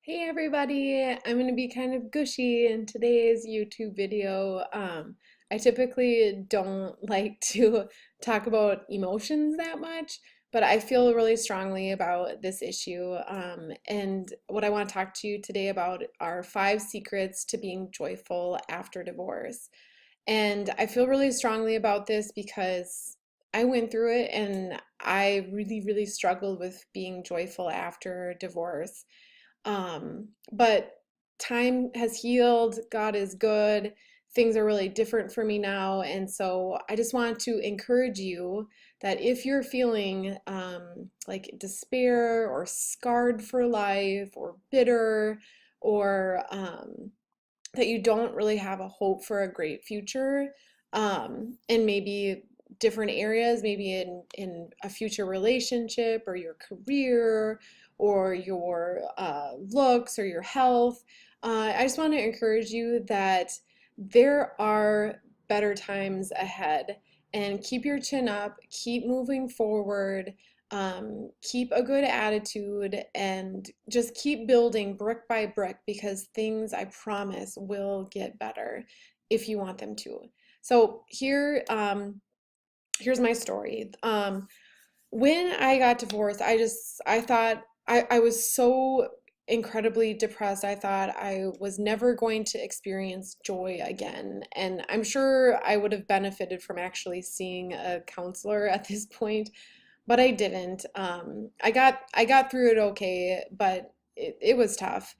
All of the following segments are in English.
Hey everybody, I'm going to be kind of gushy in today's YouTube video. I typically don't like to talk about emotions that much, but I feel really strongly about this issue. And what I want to talk to you today about are 5 secrets to being joyful after divorce. And I feel really strongly about this because I went through it and I really, really struggled with being joyful after divorce. But time has healed, God is good, things are really different for me now. And so I just want to encourage you that if you're feeling like despair or scarred for life or bitter or that you don't really have a hope for a great future, and maybe different areas, maybe in a future relationship or your career or your looks or your health. I just want to encourage you that there are better times ahead, and keep your chin up, keep moving forward, keep a good attitude, and just keep building brick by brick because things, I promise, will get better if you want them to. So here's my story. When I got divorced, I thought I was so incredibly depressed. I thought I was never going to experience joy again. And I'm sure I would have benefited from actually seeing a counselor at this point, but I didn't. I got through it okay, but it was tough.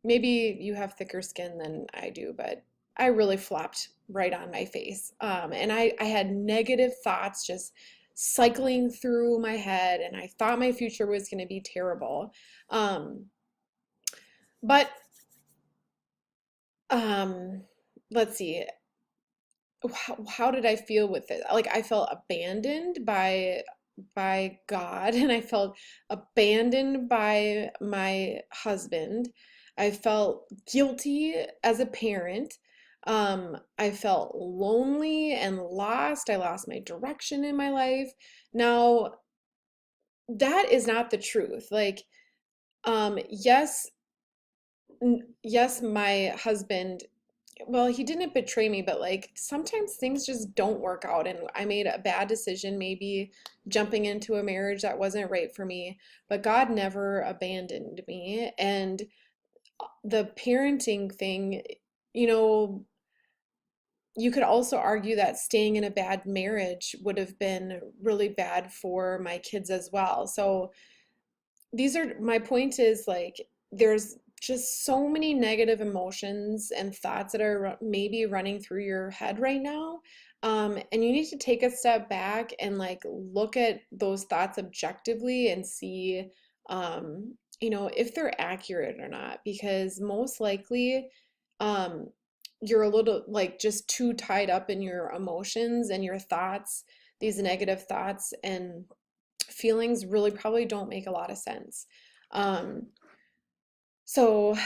Maybe you have thicker skin than I do, but I really flopped right on my face. And I had negative thoughts just cycling through my head, and I thought my future was going to be terrible. Um, but um, let's see, how did I feel with it? Like I felt abandoned by God, and I felt abandoned by my husband. I felt guilty as a parent. I felt lonely and lost. I lost my direction in my life. Now, that is not the truth. Like, yes, yes, my husband, well, he didn't betray me, but like sometimes things just don't work out, and I made a bad decision, maybe jumping into a marriage that wasn't right for me, but God never abandoned me. And the parenting thing, you know, you could also argue that staying in a bad marriage would have been really bad for my kids as well. So these are my point is like there's just so many negative emotions and thoughts that are maybe running through your head right now. And you need to take a step back and like look at those thoughts objectively and see, if they're accurate or not, because most likely, um, you're a little like just too tied up in your emotions and your thoughts, these negative thoughts and feelings really probably don't make a lot of sense. Um, so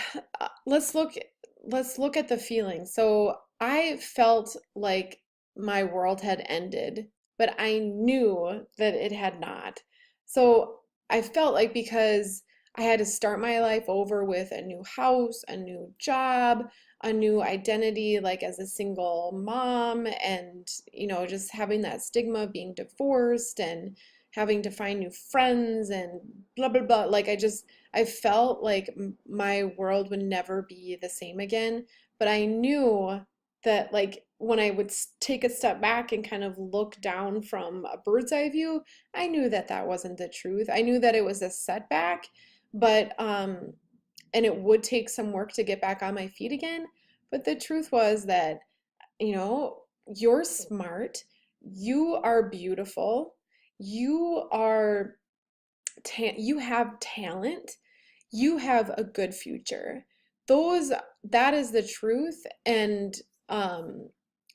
let's look at the feelings. So I felt like my world had ended, but I knew that it had not. So I felt like because I had to start my life over with a new house, a new job, a new identity, like as a single mom, and just having that stigma of being divorced and having to find new friends and blah blah blah. Like I felt like my world would never be the same again, but I knew that like when I would take a step back and kind of look down from a bird's eye view, I knew that that wasn't the truth. I knew that it was a setback, but and it would take some work to get back on my feet again. But the truth was that, you know, you're smart, you are beautiful, you are you have talent, you have a good future. Those that is the truth, and um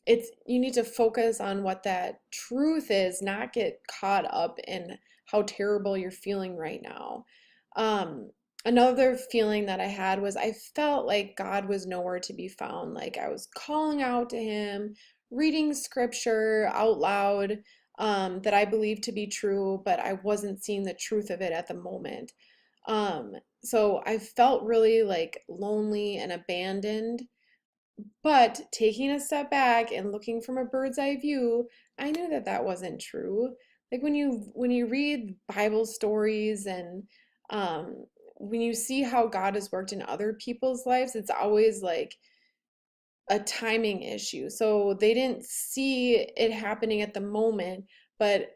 it's you need to focus on what that truth is, not get caught up in how terrible you're feeling right now. Um Another feeling that I had was I felt like God was nowhere to be found. Like I was calling out to him, reading scripture out loud, that I believed to be true, but I wasn't seeing the truth of it at the moment. So I felt really like lonely and abandoned. But taking a step back and looking from a bird's eye view, I knew that that wasn't true. Like when you read Bible stories and um, when you see how God has worked in other people's lives, it's always like a timing issue. So they didn't see it happening at the moment, but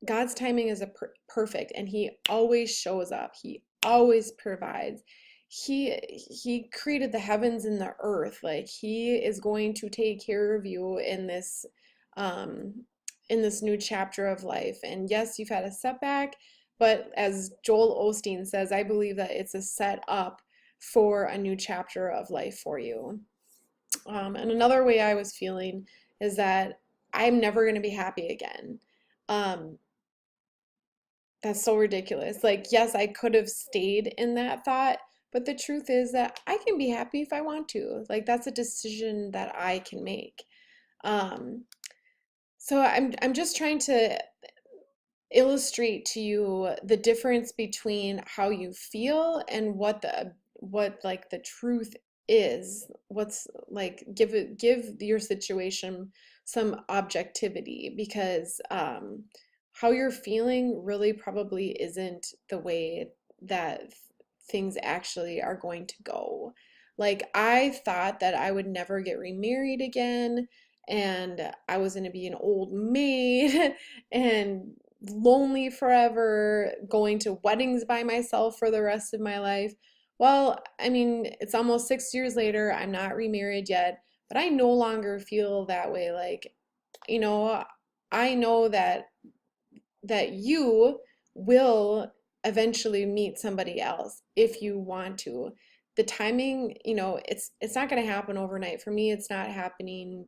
God's timing is perfect, and he always shows up. He always provides. He created the heavens and the earth. Like he is going to take care of you um in this new chapter of life. And yes, you've had a setback, but as Joel Osteen says, I believe that it's a set up for a new chapter of life for you. And another way I was feeling is that I'm never going to be happy again. Um, that's so ridiculous. Like, yes, I could have stayed in that thought, but the truth is that I can be happy if I want to. Like, that's a decision that I can make. Um, so I'm just trying to illustrate to you the difference between how you feel and what like the truth is. What's like give your situation some objectivity, because how you're feeling really probably isn't the way that things actually are going to go. Like I thought that I would never get remarried again, and I was going to be an old maid and lonely forever, going to weddings by myself for the rest of my life. Well, I mean, it's almost 6 years later. I'm not remarried yet, but I no longer feel that way. Like, you know, I know that you will eventually meet somebody else if you want to. The timing, it's not going to happen overnight. For me, it's not happening,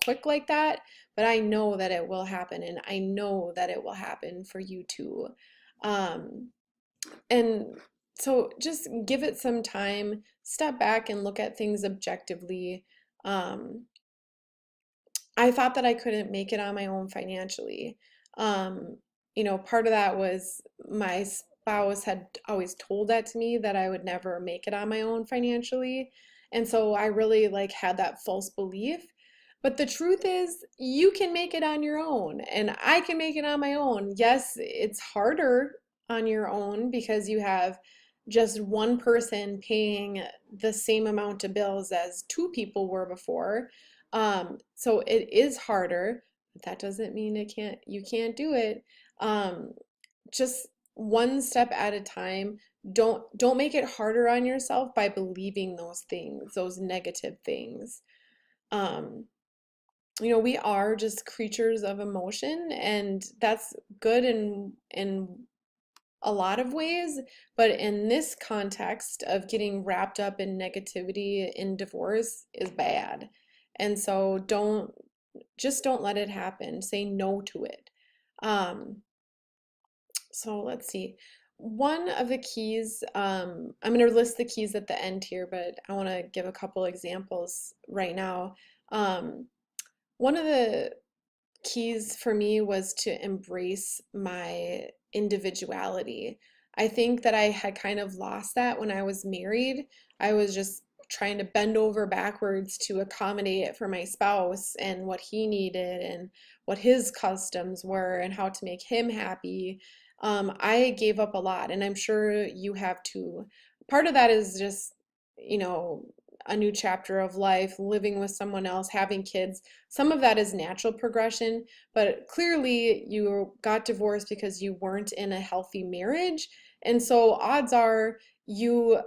quick like that, but I know that it will happen, and I know that it will happen for you too. Um, and so just give it some time, step back and look at things objectively. Um, I thought that I couldn't make it on my own financially. Um, Part of that was my spouse had always told that to me, that I would never make it on my own financially. And so I really like had that false belief. But the truth is, you can make it on your own, and I can make it on my own. Yes, it's harder on your own because you have just one person paying the same amount of bills as two people were before. So it is harder, but that doesn't mean you can't do it. Um, just one step at a time. Don't make it harder on yourself by believing those things, those negative things. Um, we are just creatures of emotion, and that's good in a lot of ways, but in this context of getting wrapped up in negativity in divorce is bad. And so don't let it happen. Say no to it. Um, so let's see. One of the keys, I'm going to list the keys at the end here, but I want to give a couple examples right now. One of the keys for me was to embrace my individuality. I think that I had kind of lost that when I was married. I was just trying to bend over backwards to accommodate it for my spouse and what he needed and what his customs were and how to make him happy. I gave up a lot, and I'm sure you have too. Part of that is just, you know, a new chapter of life, living with someone else, having kids. Some of that is natural progression, but clearly you got divorced because you weren't in a healthy marriage. And so odds are you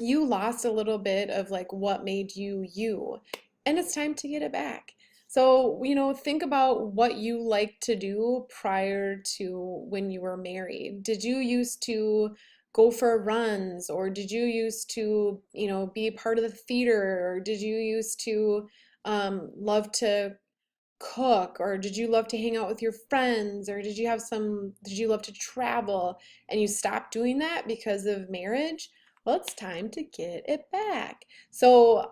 lost a little bit of like what made you you, and it's time to get it back. So, think about what you liked to do prior to when you were married. Did you used to go for runs, or did you used to, be part of the theater, or did you used to love to cook, or did you love to hang out with your friends, or did you love to travel and you stopped doing that because of marriage? Well, it's time to get it back. So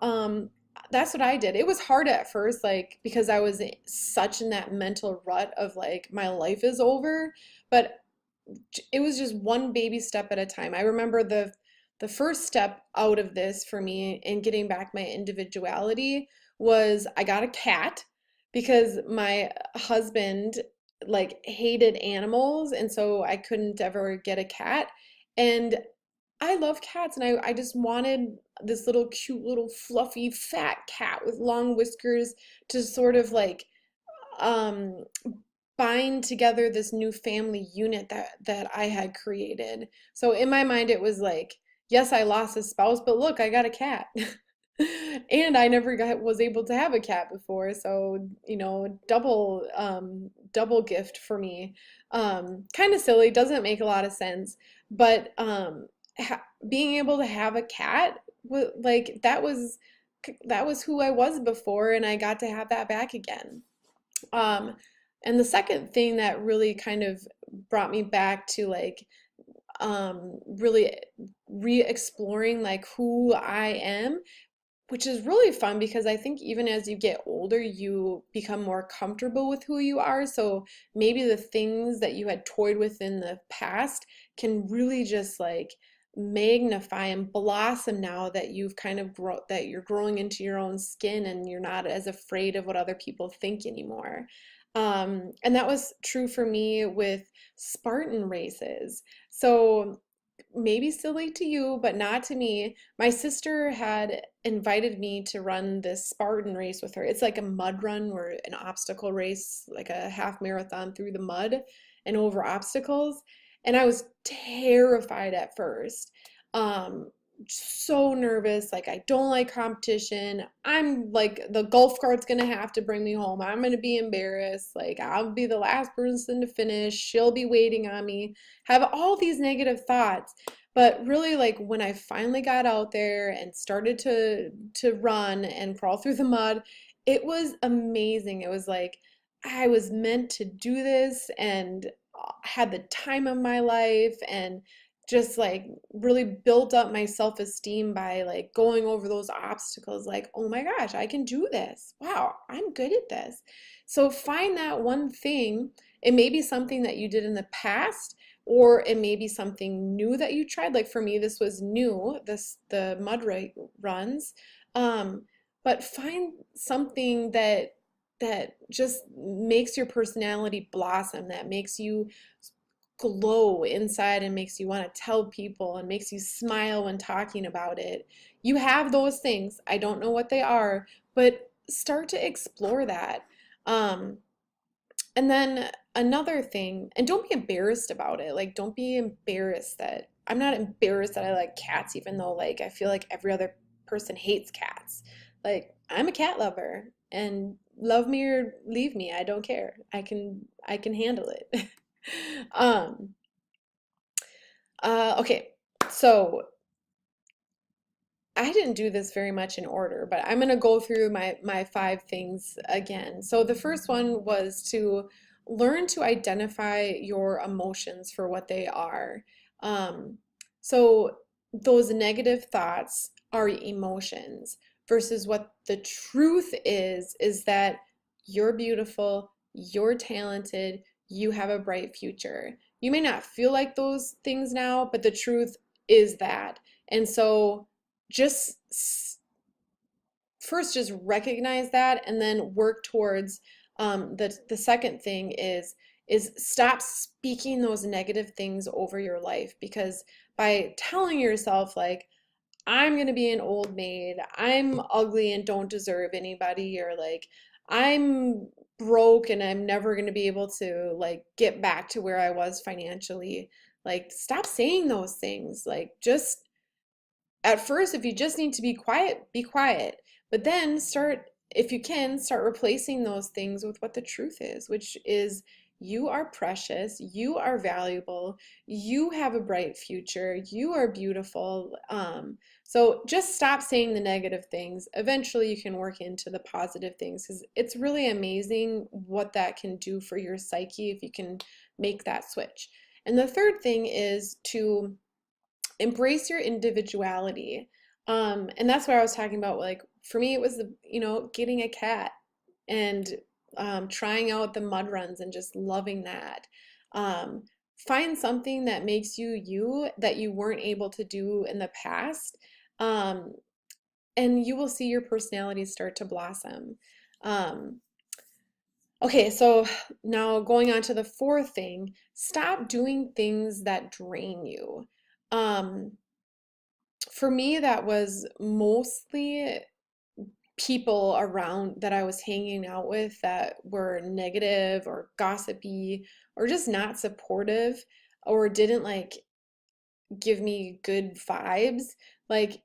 that's what I did. It was hard at first, like because I was such in that mental rut of like my life is over, but it was just one baby step at a time. I remember the first step out of this for me in getting back my individuality was I got a cat because my husband like hated animals, and so I couldn't ever get a cat. And I love cats, and I just wanted this little cute little fluffy fat cat with long whiskers to sort of like um bind together this new family unit that I had created. So in my mind it was like, yes, I lost a spouse, but look, I got a cat. And I never was able to have a cat before, so double gift for me. Kind of silly, doesn't make a lot of sense, but being able to have a cat, like that was who I was before, and I got to have that back again. Um, and the second thing that really kind of brought me back to like really re-exploring like who I am, which is really fun because I think even as you get older, you become more comfortable with who you are. So maybe the things that you had toyed with in the past can really just like magnify and blossom now that you've kind of that you're growing into your own skin and you're not as afraid of what other people think anymore. And that was true for me with Spartan races. So maybe silly to you, but not to me. My sister had invited me to run this Spartan race with her. It's like a mud run or an obstacle race, like a half marathon through the mud and over obstacles. And I was terrified at first. Um, so nervous, like I don't like competition. I'm like the golf cart's gonna have to bring me home. I'm gonna be embarrassed. Like I'll be the last person to finish. She'll be waiting on me. Have all these negative thoughts. But really, like when I finally got out there and started to run and crawl through the mud, it was amazing. It was like I was meant to do this and had the time of my life and just like really built up my self-esteem by like going over those obstacles like, oh my gosh, I can do this. Wow, I'm good at this. So find that one thing. It may be something that you did in the past, or it may be something new that you tried. Like for me, this was new, the runs. Um, but find something that just makes your personality blossom, that makes you glow inside and makes you want to tell people and makes you smile when talking about it. You have those things. I don't know what they are, but start to explore that. Um, and then another thing, and don't be embarrassed about it. Like, don't be embarrassed that I'm not embarrassed that I like cats, even though, like, I feel like every other person hates cats. Like, I'm a cat lover, and love me or leave me, I don't care. I can handle it. Um, okay, so I didn't do this very much in order, but I'm going to go through my five things again. So the first one was to learn to identify your emotions for what they are. Um, so those negative thoughts are emotions versus what the truth is that you're beautiful, you're talented, you have a bright future. You may not feel like those things now, but the truth is that. And so just first just recognize that and then work towards the second thing is stop speaking those negative things over your life, because by telling yourself like I'm gonna be an old maid, I'm ugly and don't deserve anybody, or like I'm broke and I'm never gonna be able to like get back to where I was financially, like stop saying those things. Like just at first, if you just need to be quiet, be quiet. But then start, if you can, start replacing those things with what the truth is, which is you are precious, you are valuable, you have a bright future, you are beautiful. So just stop saying the negative things. Eventually, you can work into the positive things because it's really amazing what that can do for your psyche if you can make that switch. And the third thing is to embrace your individuality. And that's what I was talking about. Like for me, it was getting a cat and trying out the mud runs and just loving that. find something that makes you you that you weren't able to do in the past. Um, and you will see your personality start to blossom. Um, okay, so now going on to the fourth thing, stop doing things that drain you. Um, for me, that was mostly people around that I was hanging out with that were negative or gossipy or just not supportive or didn't like give me good vibes. Like,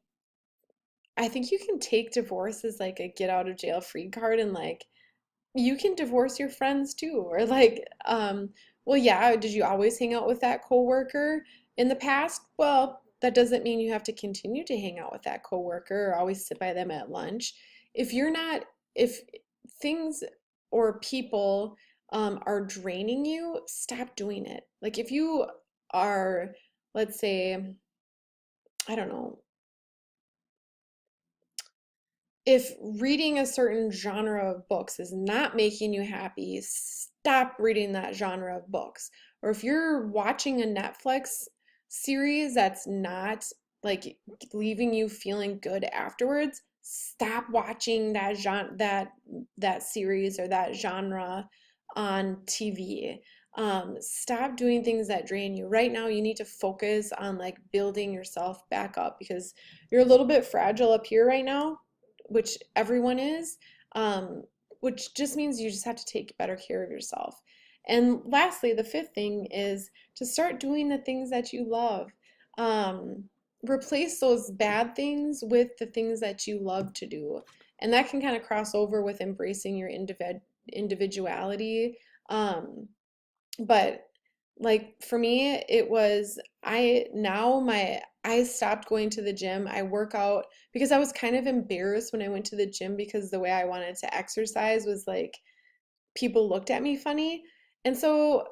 I think you can take divorce as like a get out of jail free card and like you can divorce your friends too. Or like, well, yeah, did you always hang out with that coworker in the past? Well, that doesn't mean you have to continue to hang out with that coworker or always sit by them at lunch. If you're not, if things or people are draining you, stop doing it. Like if you are, let's say, I don't know, if reading a certain genre of books is not making you happy, stop reading that genre of books. Or if you're watching a Netflix series that's not like leaving you feeling good afterwards, stop watching that series or that genre on TV. Stop doing things that drain you. Right now, you need to focus on like building yourself back up because you're a little bit fragile up here right now, which everyone is, um, which just means you just have to take better care of yourself. And lastly, the fifth thing is to start doing the things that you love. Um, Replace those bad things with the things that you love to do. And that can kind of cross over with embracing your individuality. Um, but like for me, it was I stopped going to the gym. I work out because I was kind of embarrassed when I went to the gym because the way I wanted to exercise was like people looked at me funny. And so,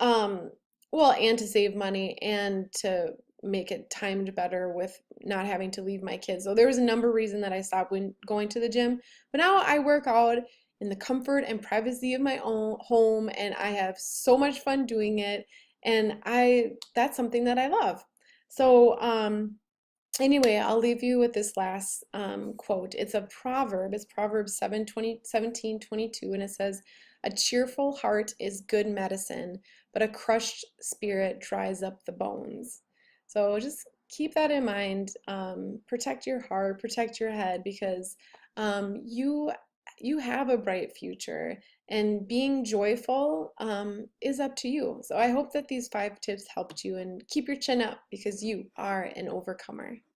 um, well, and to save money and to make it timed better with not having to leave my kids. So there was a number of reasons that I stopped when going to the gym. But now I work out in the comfort and privacy of my own home, and I have so much fun doing it. And that's something that I love. So, anyway, I'll leave you with this last quote. It's a proverb. It's Proverbs 17:22, and it says, "A cheerful heart is good medicine, but a crushed spirit dries up the bones." So just keep that in mind. Protect your heart, protect your head, because you have a bright future, and being joyful is up to you. So I hope that these 5 tips helped you, and keep your chin up because you are an overcomer.